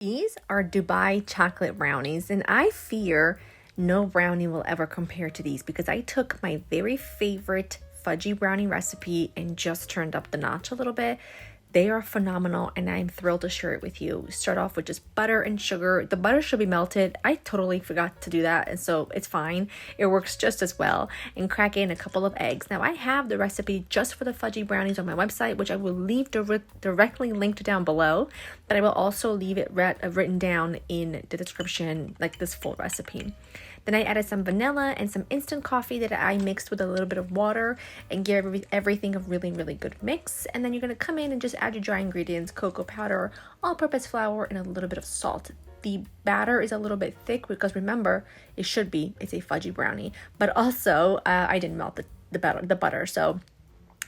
These are Dubai chocolate brownies, and I fear no brownie will ever compare to these because I took my very favorite fudgy brownie recipe and just turned up the notch a little bit. They are phenomenal, and I'm thrilled to share it with you. Start off with just butter and sugar. The butter should be melted. I totally forgot to do that, and so it's fine. It works just as well. And crack in a couple of eggs. Now, I have the recipe just for the fudgy brownies on my website, which I will leave directly linked down below, but I will also leave it written down in the description, like this full recipe. Then I added some vanilla and some instant coffee that I mixed with a little bit of water and give everything a really, really good mix. And then you're going to come in and just add your dry ingredients, cocoa powder, all-purpose flour, and a little bit of salt. The batter is a little bit thick because remember, it's a fudgy brownie. But also, I didn't melt the butter, so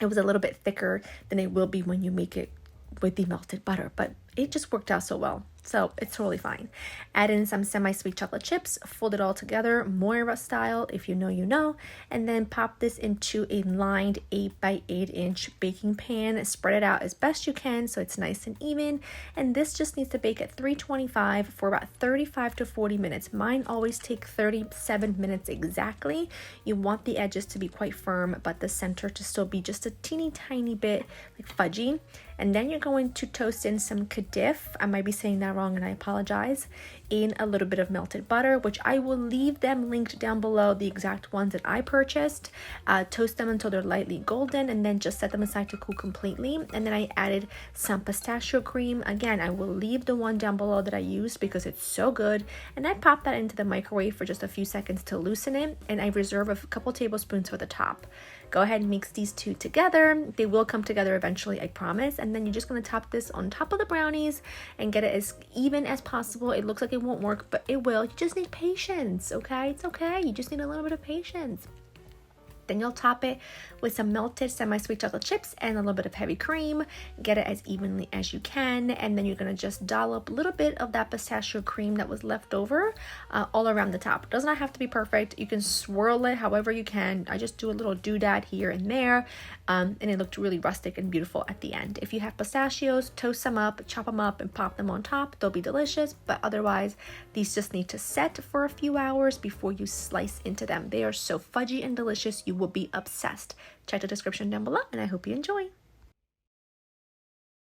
it was a little bit thicker than it will be when you make it with the melted butter. But it just worked out so well. So it's totally fine. Add in some semi-sweet chocolate chips, fold it all together, Moira style, if you know, you know, and then pop this into a lined 8 by 8 inch baking pan. Spread it out as best you can so it's nice and even. And this just needs to bake at 325 for about 35 to 40 minutes. Mine always take 37 minutes exactly. You want the edges to be quite firm, but the center to still be just a teeny tiny bit like fudgy. And then you're going to toast in some kadayif. I might be saying that wrong and I apologize. In a little bit of melted butter, which I will leave them linked down below, the exact ones that I purchased. Toast them until they're lightly golden and then just set them aside to cool completely. And then I added some pistachio cream. Again, I will leave the one down below that I used because it's so good. And I pop that into the microwave for just a few seconds to loosen it. And I reserve a couple tablespoons for the top. Go ahead and mix these two together. They will come together eventually, I promise. And then you're just going to top this on top of the brownies and get it as even as possible. It looks like it won't work, but it will. You just need patience, okay? It's okay. You just need a little bit of patience. Then you'll top it with some melted semi-sweet chocolate chips and a little bit of heavy cream. Get it as evenly as you can. And then you're going to just dollop a little bit of that pistachio cream that was left over all around the top. It does not have to be perfect. You can swirl it however you can. I just do a little doodad here and there. And it looked really rustic and beautiful at the end. If you have pistachios, toast them up, chop them up, and pop them on top. They'll be delicious. But otherwise, these just need to set for a few hours before you slice into them. They are so fudgy and delicious. You will be obsessed. Check the description down below, and I hope you enjoy.